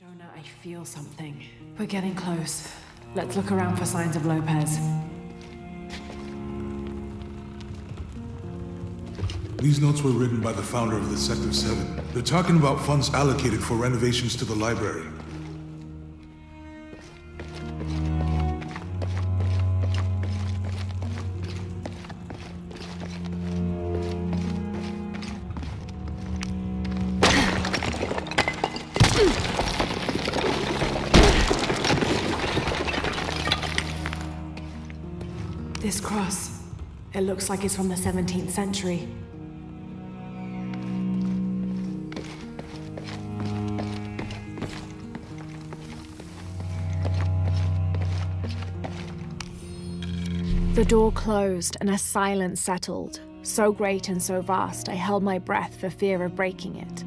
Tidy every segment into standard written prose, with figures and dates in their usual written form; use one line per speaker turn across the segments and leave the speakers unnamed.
Jonah, I feel something. We're getting close. Let's look around for signs of Lopez.
These notes were written by the founder of the Sector 7. They're talking about funds allocated for renovations to the library.
This cross, it looks like it's from the 17th century. The door closed and a silence settled, so great and so vast I held my breath for fear of breaking it.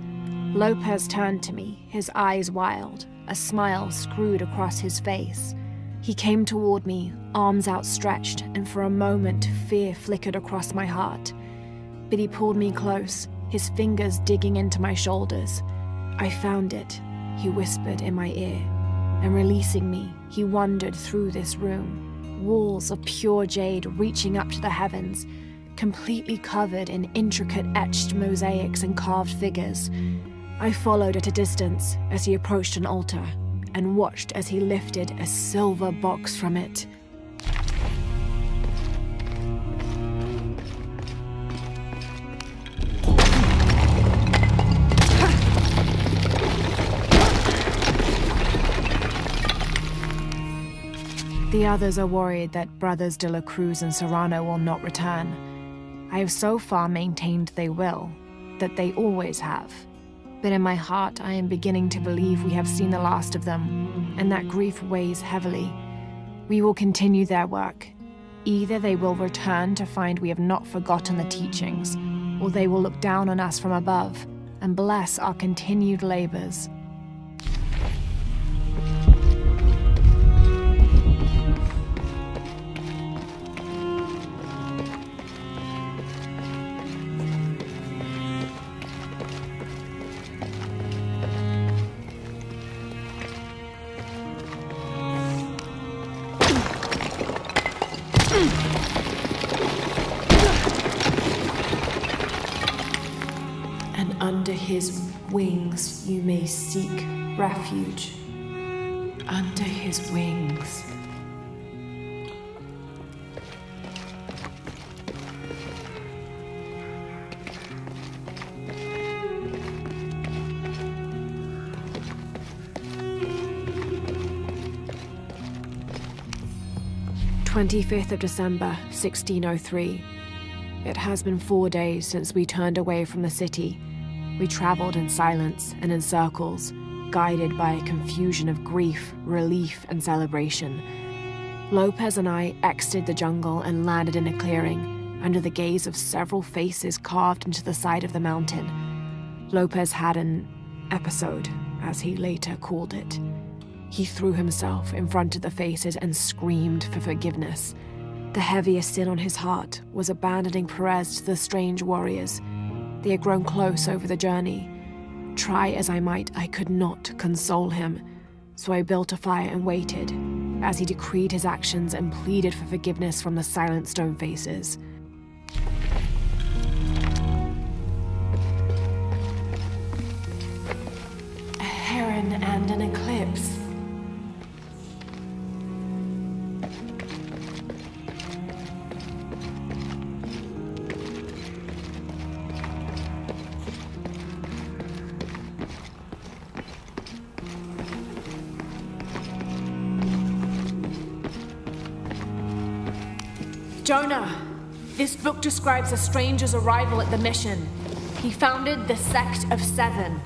Lopez turned to me, his eyes wild, a smile screwed across his face. He came toward me, arms outstretched, and for a moment fear flickered across my heart. But he pulled me close, his fingers digging into my shoulders. "I found it," he whispered in my ear, and releasing me, he wandered through this room. Walls of pure jade reaching up to the heavens, completely covered in intricate etched mosaics and carved figures. I followed at a distance as he approached an altar, and watched as he lifted a silver box from it. The others are worried that Brothers de la Cruz and Serrano will not return. I have so far maintained they will, that they always have. But in my heart, I am beginning to believe we have seen the last of them, and that grief weighs heavily. We will continue their work. Either they will return to find we have not forgotten the teachings, or they will look down on us from above and bless our continued labors. And under his wings you may seek refuge. Under his wings. "25th of December, 1603. It has been 4 days since we turned away from the city. We traveled in silence and in circles, guided by a confusion of grief, relief, and celebration. Lopez and I exited the jungle and landed in a clearing, under the gaze of several faces carved into the side of the mountain. Lopez had an episode, as he later called it. He threw himself in front of the faces and screamed for forgiveness. The heaviest sin on his heart was abandoning Perez to the strange warriors. They had grown close over the journey. Try as I might, I could not console him, so I built a fire and waited, as he decreed his actions and pleaded for forgiveness from the silent stone faces. A heron and an eclipse. Jonah, this book describes a stranger's arrival at the mission. He founded the Sect of Seven.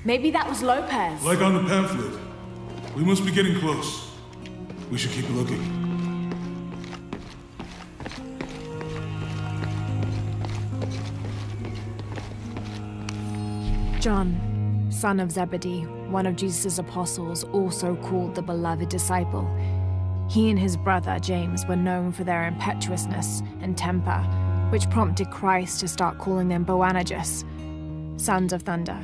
Maybe that was Lopez.
Like on the pamphlet. We must be getting close. We should keep looking.
John, son of Zebedee, one of Jesus' apostles, also called the beloved disciple. He and his brother, James, were known for their impetuousness and temper, which prompted Christ to start calling them Boanerges, sons of thunder.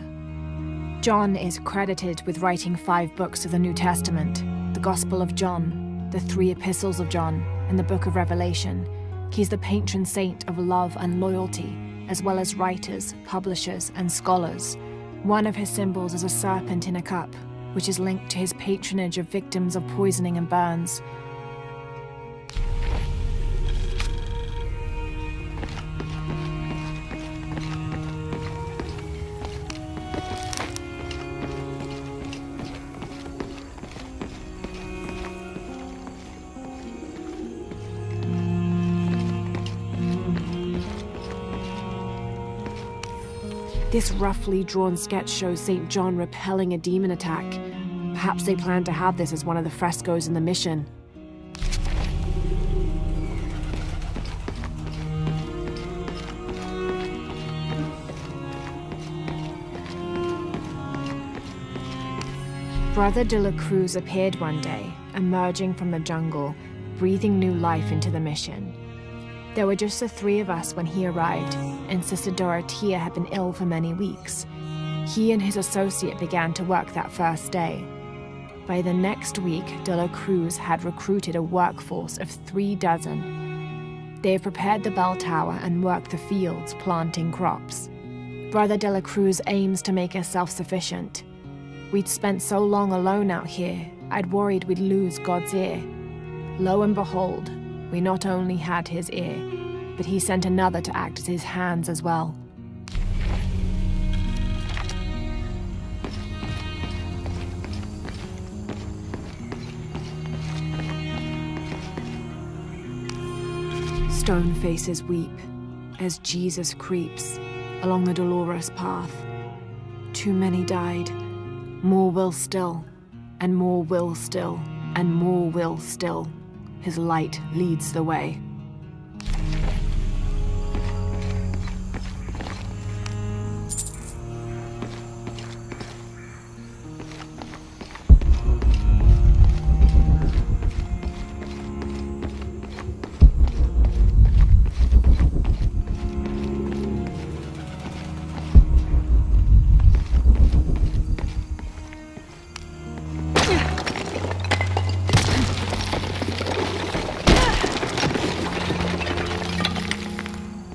John is credited with writing 5 books of the New Testament: the Gospel of John, the 3 epistles of John, and the Book of Revelation. He's the patron saint of love and loyalty, as well as writers, publishers, and scholars. One of his symbols is a serpent in a cup, which is linked to his patronage of victims of poisoning and burns. This roughly drawn sketch shows St. John repelling a demon attack. Perhaps they plan to have this as one of the frescoes in the mission. Brother de la Cruz appeared one day, emerging from the jungle, breathing new life into the mission. There were just the 3 of us when he arrived, and Sister Dorothea had been ill for many weeks. He and his associate began to work that first day. By the next week, de la Cruz had recruited a workforce of 3 dozen. They have prepared the bell tower and worked the fields, planting crops. Brother de la Cruz aims to make us self-sufficient. We'd spent so long alone out here, I'd worried we'd lose God's ear. Lo and behold, we not only had his ear, but he sent another to act as his hands as well. Stone faces weep as Jesus creeps along the dolorous path. Too many died, more will still, and more will still, and more will still. His light leads the way.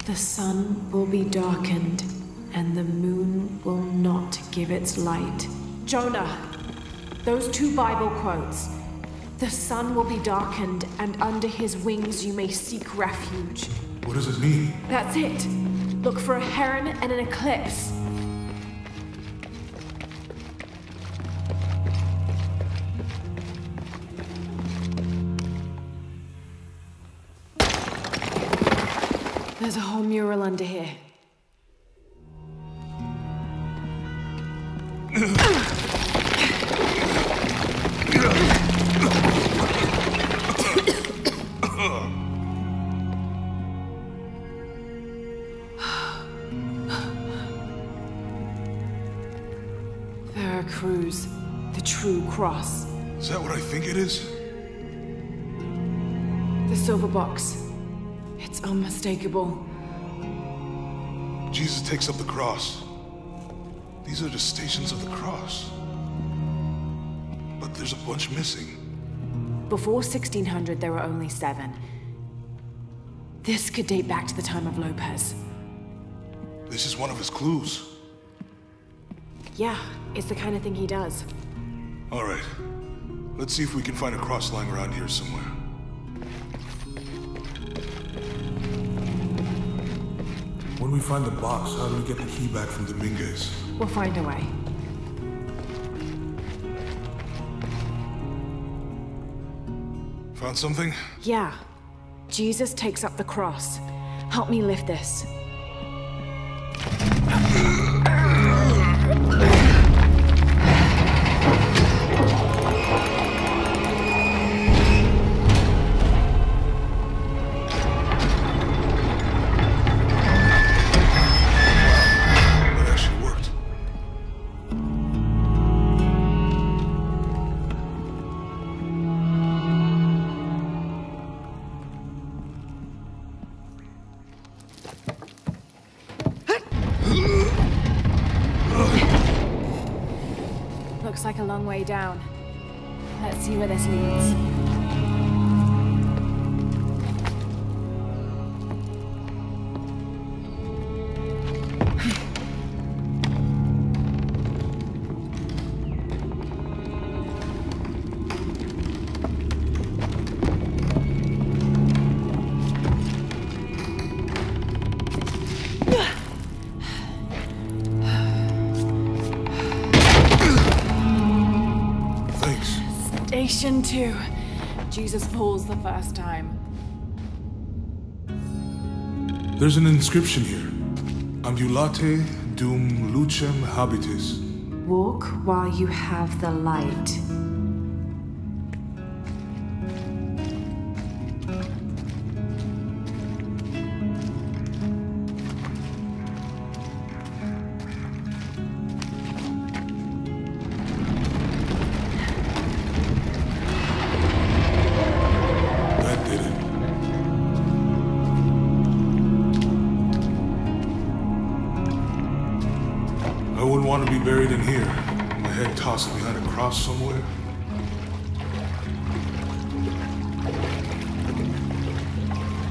The sun will be darkened, and the moon will not give its light. Jonah, those 2 Bible quotes. The sun will be darkened, and under his wings you may seek refuge.
What does it mean?
That's it. Look for a heron and an eclipse. There's a whole mural under here. Veracruz, the true cross.
Is that what I think it is?
The silver box. It's unmistakable.
Jesus takes up the cross. These are the stations of the cross. But there's a bunch missing.
Before 1600, there were only 7. This could date back to the time of Lopez.
This is one of his clues.
Yeah, it's the kind of thing he does.
All right. Let's see if we can find a cross lying around here somewhere. When we find the box, how do we get the key back from Dominguez?
We'll find a way.
Found something?
Yeah. Jesus takes up the cross. Help me lift this. like a long way down. Let's see where this leads. Station 2. Jesus falls the first time.
There's an inscription here. Ambulate dum lucem habitis.
Walk while you have the light.
I wouldn't want to be buried in here. My head tossed behind a cross somewhere.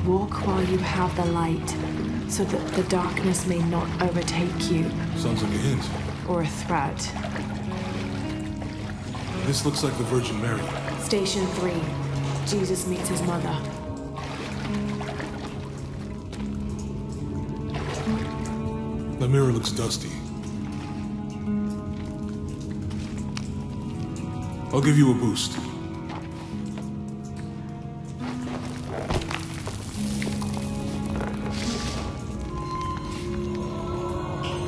Walk while you have the light, so that the darkness may not overtake you.
Sounds like a hint.
Or a threat.
This looks like the Virgin Mary.
Station 3. Jesus meets his mother.
The mirror looks dusty. I'll give you a boost.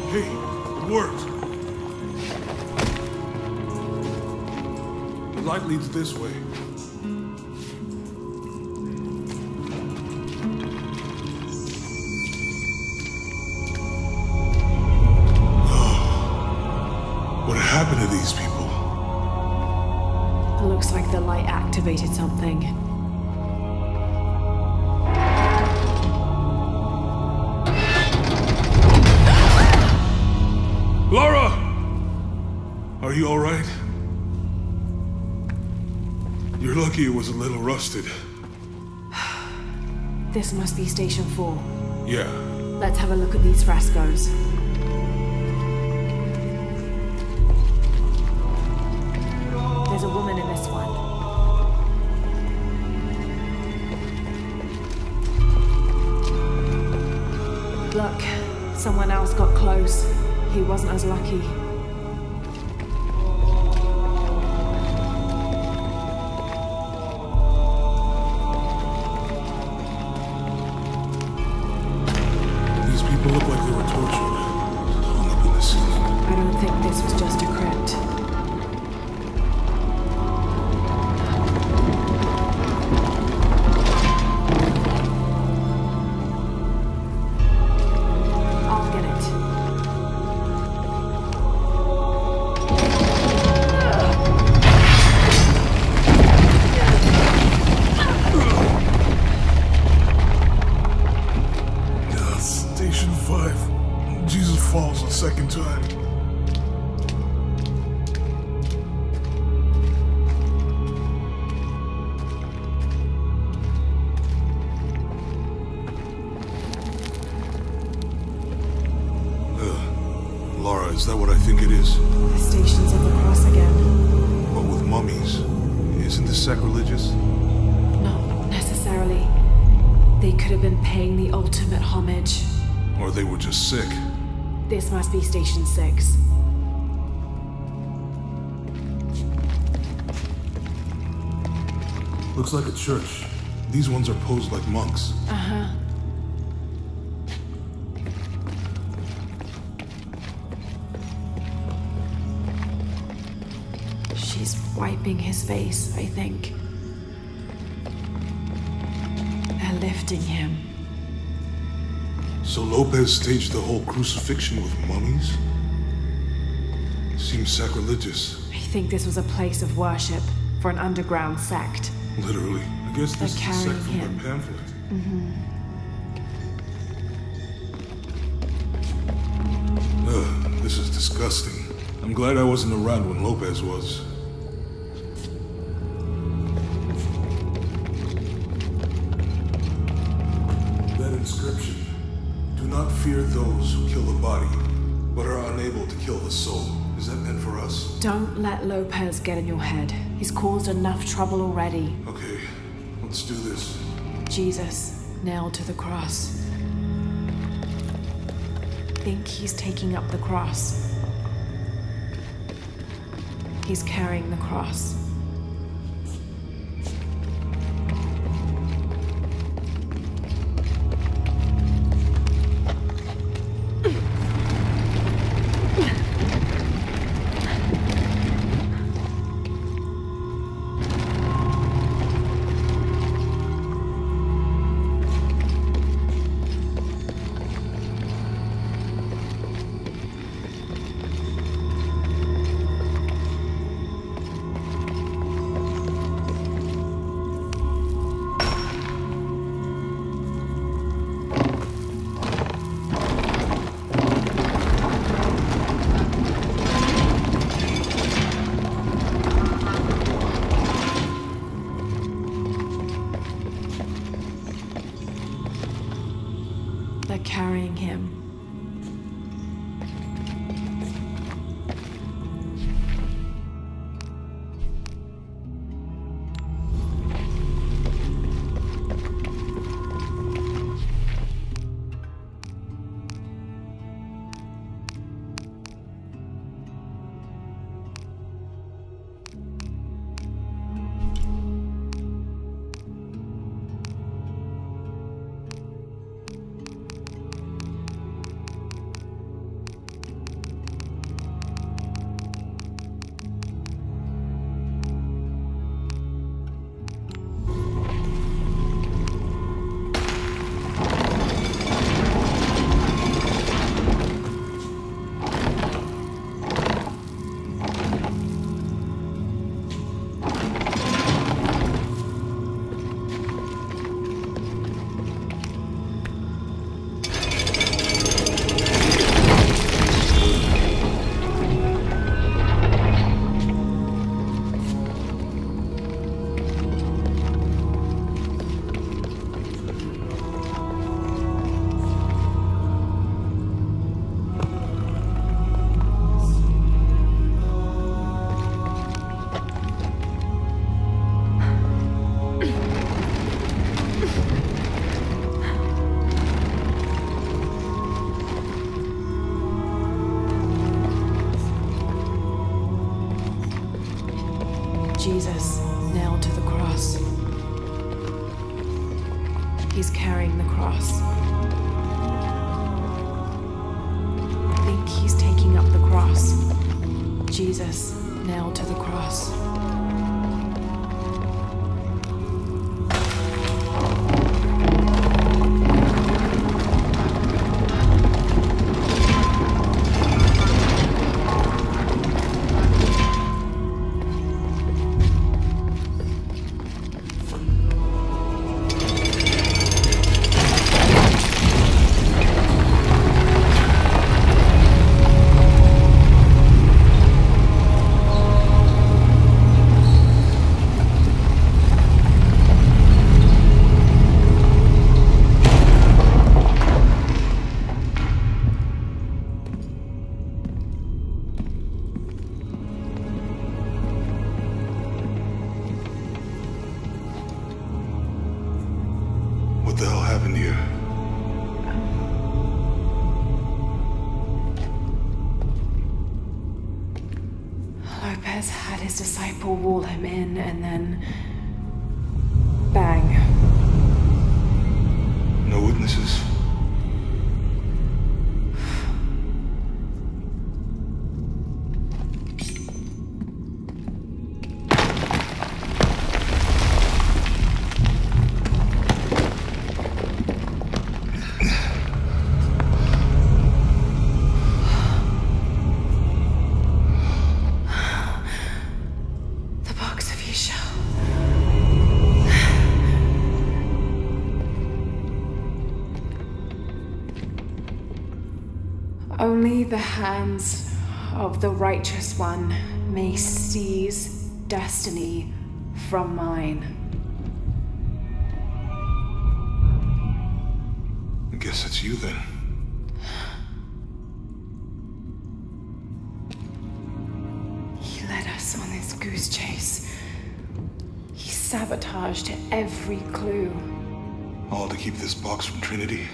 Hey, it worked. The light leads this way. What happened to these people?
Looks like the light activated something.
Laura! Are you all right? You're lucky it was a little rusted.
This must be Station 4.
Yeah.
Let's have a look at these frescoes. There's a woman in this one. Look, someone else got close. He wasn't as lucky.
These people look like they were tortured. Hung up in the ceiling.
I don't think this was just a crypt. I'll get it.
Station 5. Jesus falls a second time. Laura, is that what I think it is?
The Stations of the Cross again.
But with mummies. Isn't this sacrilegious?
Not necessarily. They could have been paying the ultimate homage.
Or they were just sick.
This must be Station 6.
Looks like a church. These ones are posed like monks.
Uh-huh. She's wiping his face, I think. They're lifting him.
So Lopez staged the whole crucifixion with mummies? Seems sacrilegious.
I think this was a place of worship for an underground sect.
Literally. I guess this is the
carrying
sect from
him.
my pamphlet.
Mm-hmm.
This is disgusting. I'm glad I wasn't around when Lopez was. That inscription. Do not fear those who kill the body, but are unable to kill the soul. Is that meant for us?
Don't let Lopez get in your head. He's caused enough trouble already.
Okay, let's do this.
Jesus, nailed to the cross. Think he's taking up the cross. He's carrying the cross. They're carrying him. Jesus, nailed to the cross. He's carrying the cross. Think he's taking up the cross. Jesus, nailed to the cross.
What the hell happened here?
Lopez had his disciple wall him in, and then... bang.
No witnesses?
Only the hands of the Righteous One may seize destiny from mine.
I guess it's you then.
He led us on this goose chase. He sabotaged every clue.
All to keep this box from Trinity.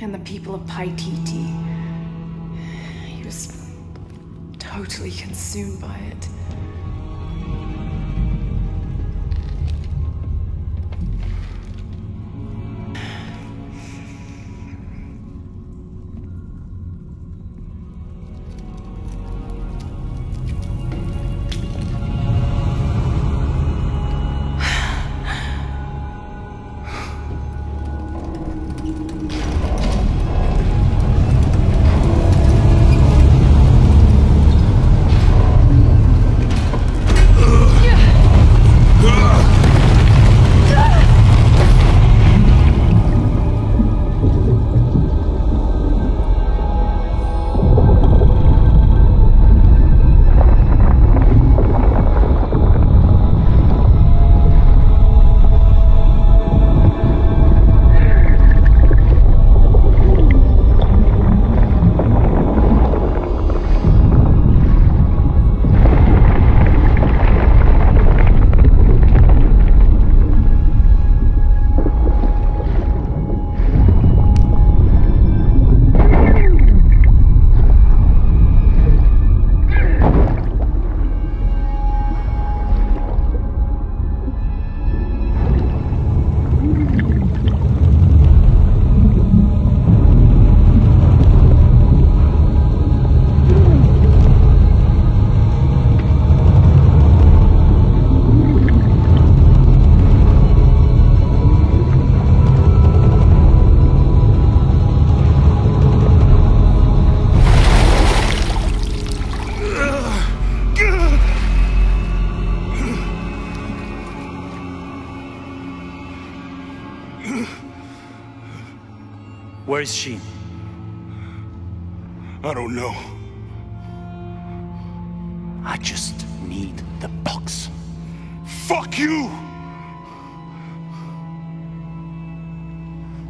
And the people of Paititi. He was totally consumed by it.
Where is she?
I don't know.
I just need the box.
Fuck you!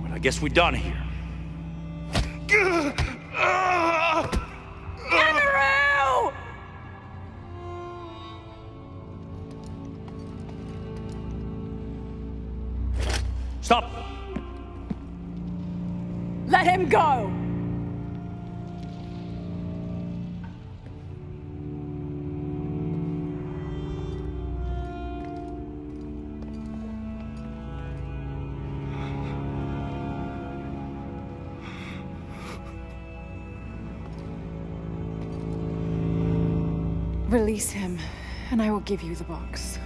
Well, I guess we're done here.
Amaru!
Stop!
Let him go! Release him, and I will give you the box.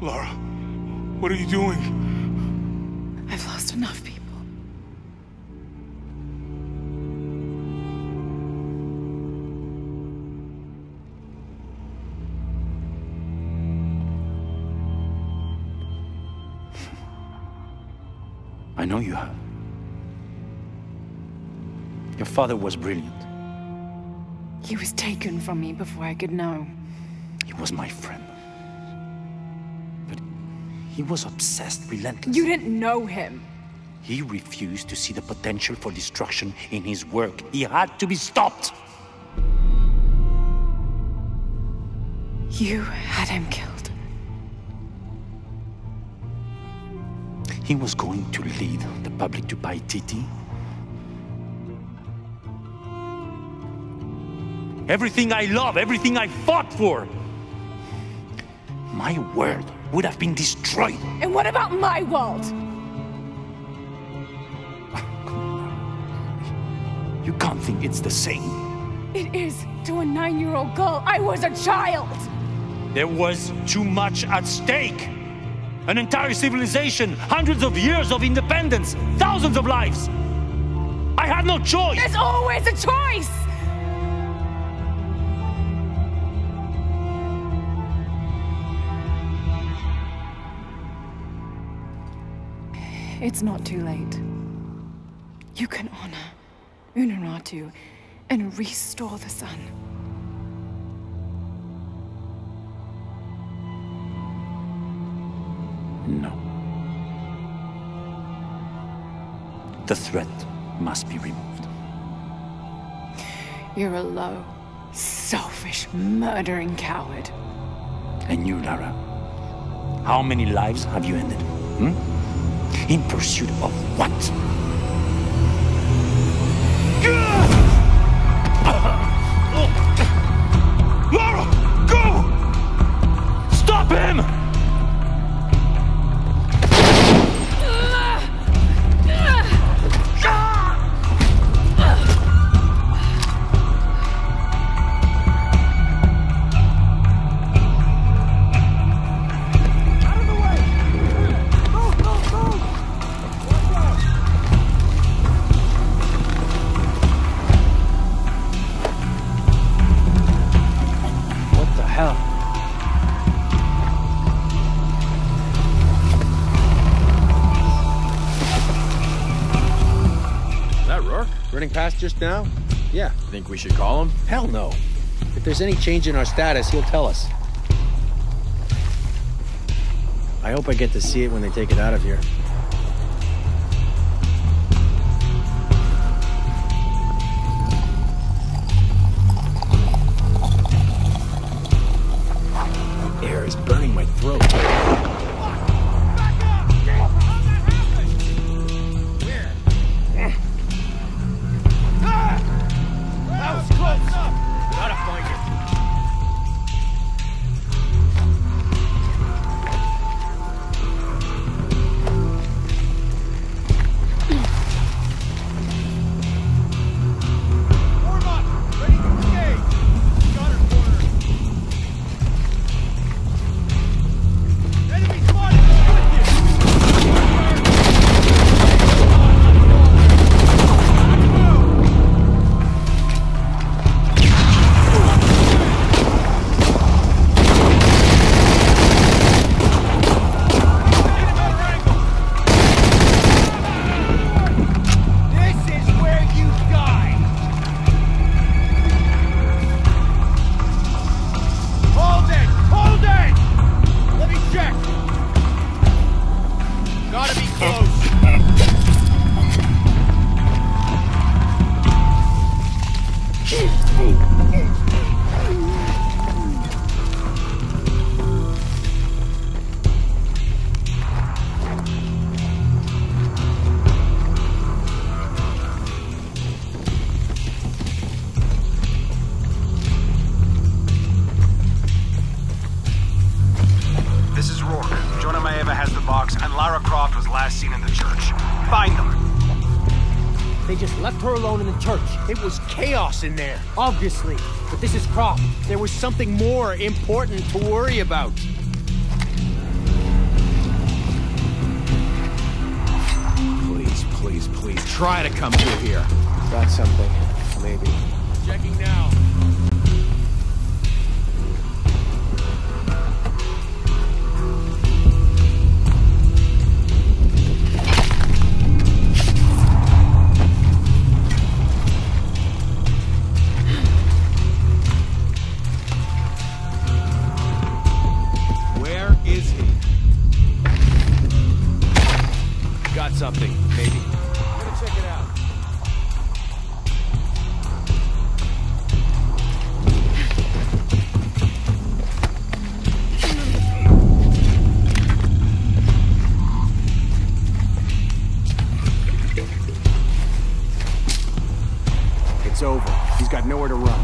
Lara, what are you doing?
I've lost enough people.
I know you have. Your father was brilliant.
He was taken from me before I could know.
He was my friend. But he was obsessed, relentless.
You didn't know him.
He refused to see the potential for destruction in his work. He had to be stopped.
You had him killed.
He was going to lead the public to Paititi. Everything I love, everything I fought for. My world would have been destroyed.
And what about my world?
You can't think it's the same.
It is to a 9-year-old girl. I was a child.
There was too much at stake. An entire civilization, hundreds of years of independence, thousands of lives. I had no choice.
There's always a choice. It's not too late. You can honor Unuratu and restore the sun.
No. The threat must be removed.
You're a low, selfish, murdering coward.
And you, Lara? How many lives have you ended? In pursuit of what? Lara! Go! Stop him!
Running past just now? Yeah. Think we should call him? Hell no. If there's any change in our status, he'll tell us. I hope I get to see it when they take it out of here. The air is burning my throat.
It was chaos in there, obviously. But this is Croft. There was something more important to worry about.
Please, please, please, try to come through here.
Got something, maybe.
Checking now. Something, maybe. I'm gonna check it out.
It's over. He's got nowhere to run.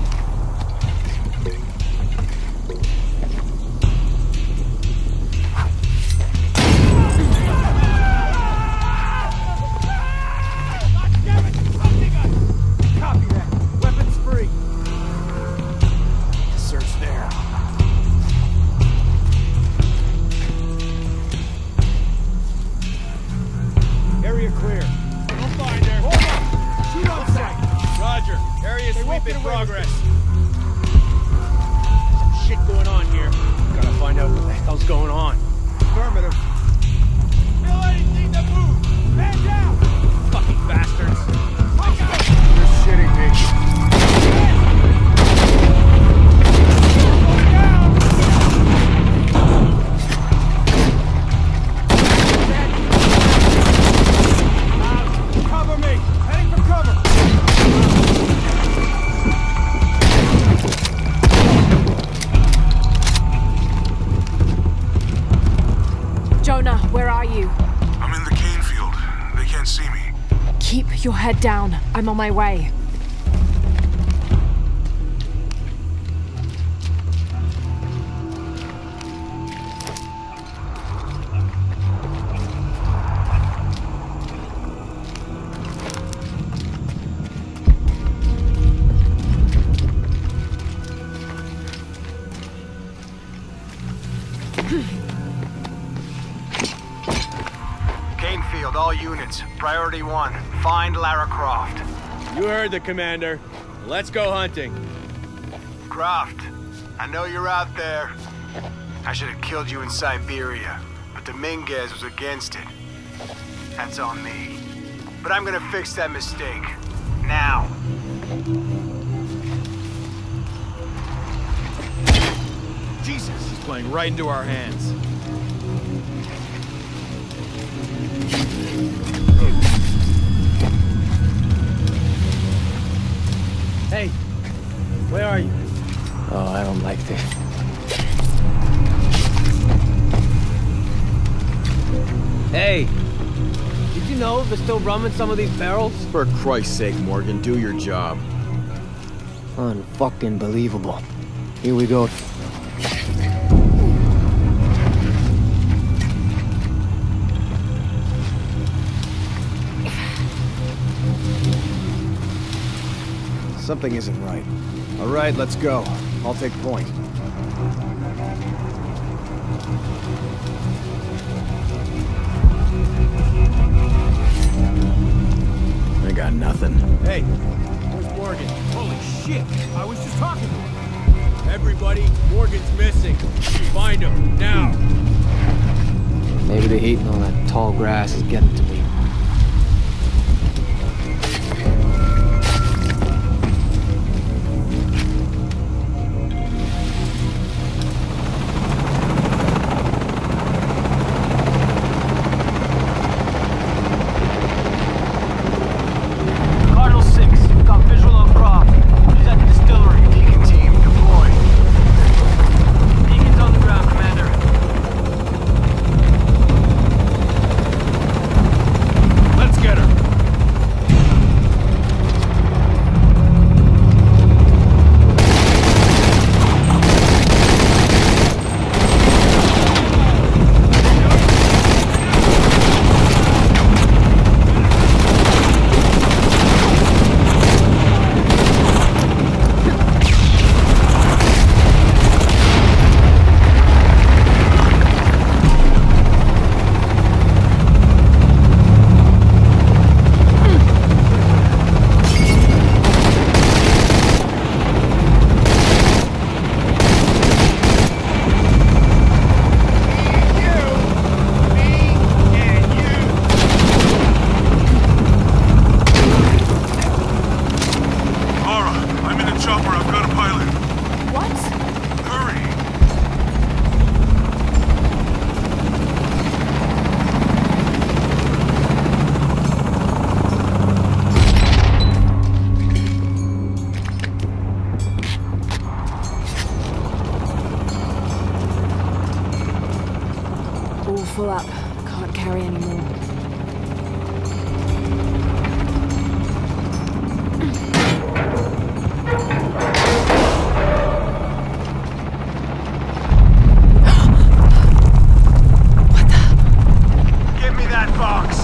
are you?
I'm in the cane field. They can't see me.
Keep your head down. I'm on my way.
All units, priority 1, find Lara Croft.
You heard the commander. Let's go hunting.
Croft, I know you're out there. I should have killed you in Siberia, but Dominguez was against it. That's on me. But I'm gonna fix that mistake. Now.
Jesus, he's playing right into our hands. Hey, where are you?
Oh, I don't like this. Hey, did you know they're still rum in some of these barrels?
For Christ's sake, Morgan, do your job.
Unfucking believable. Here we go.
Something isn't right. All right, let's go. I'll take point. I got nothing. Hey, where's Morgan? Holy shit! I was just talking to him. Everybody, Morgan's missing. Find him, now.
Maybe the heat and all that tall grass is getting to me.
Full up. Can't carry anymore.
Give me that box!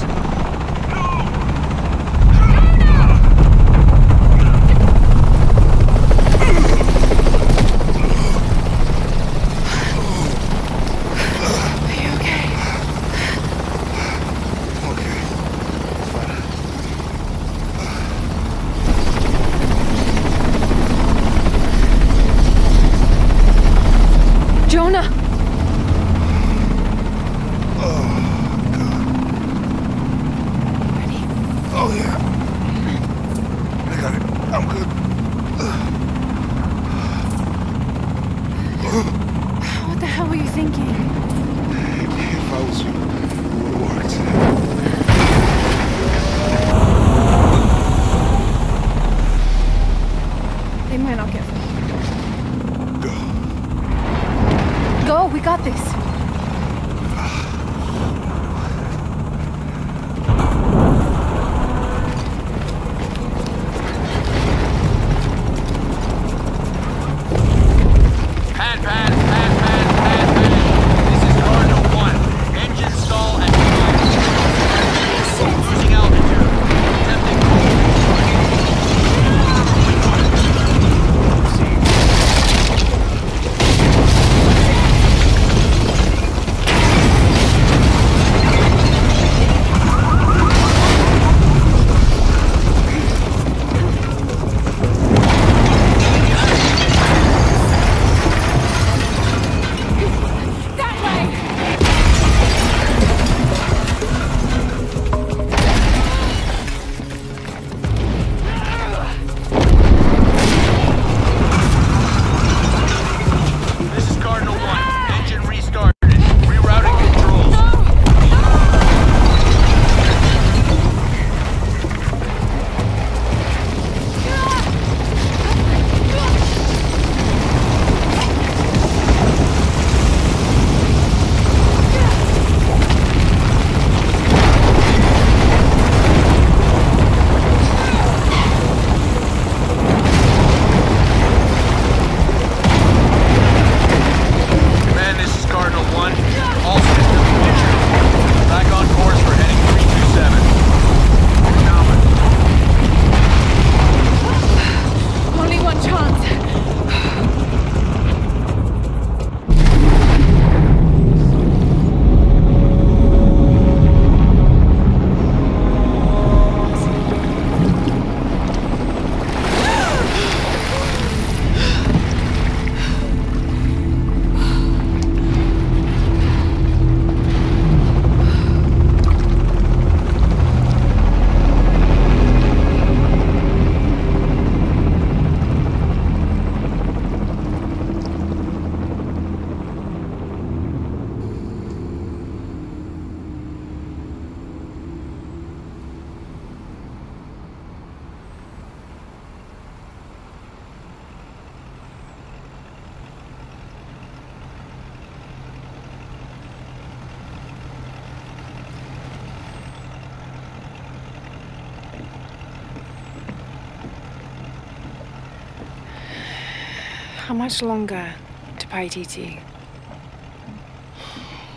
How much longer to Rem.edi?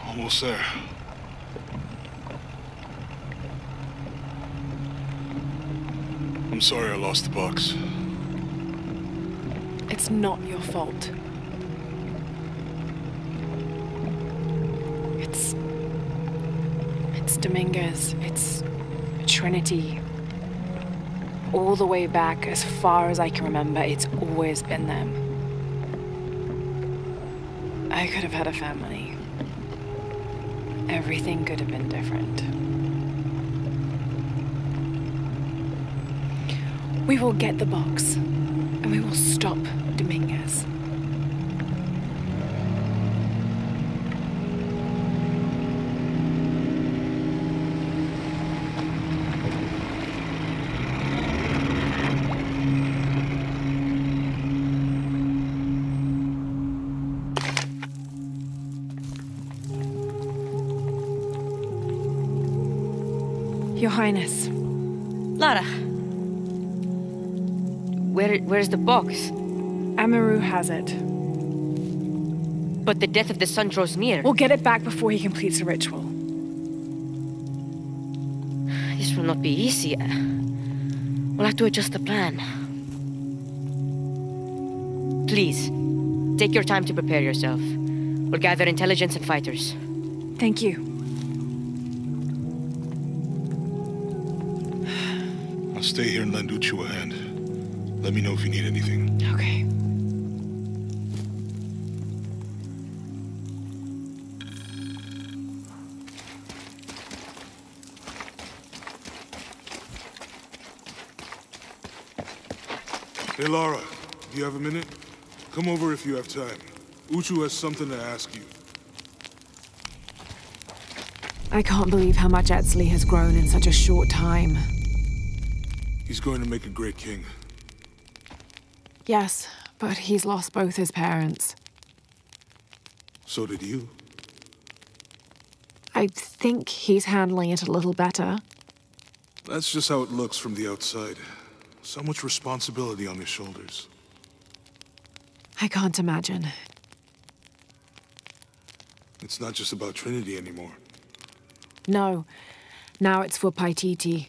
Almost there. I'm sorry I lost the box.
It's not your fault. It's Dominguez. It's Trinity. All the way back, as far as I can remember, it's always been them. I could have had a family. Everything could have been different. We will get the box, and we will stop Dominguez. Your Highness.
Lara. Where's the box?
Amaru has it.
But the death of the sun draws near.
We'll get it back before he completes the ritual.
This will not be easy. We'll have to adjust the plan. Please, take your time to prepare yourself. We'll gather intelligence and fighters.
Thank you.
I'll stay here and lend Uchu a hand. Let me know if you need anything.
Okay.
Hey, Lara, do you have a minute? Come over if you have time. Uchu has something to ask you.
I can't believe how much Etzli has grown in such a short time.
He's going to make a great king.
Yes, but he's lost both his parents.
So did you.
I think he's handling it a little better.
That's just how it looks from the outside. So much responsibility on his shoulders.
I can't imagine.
It's not just about Trinity anymore.
No. Now it's for Rem.edi.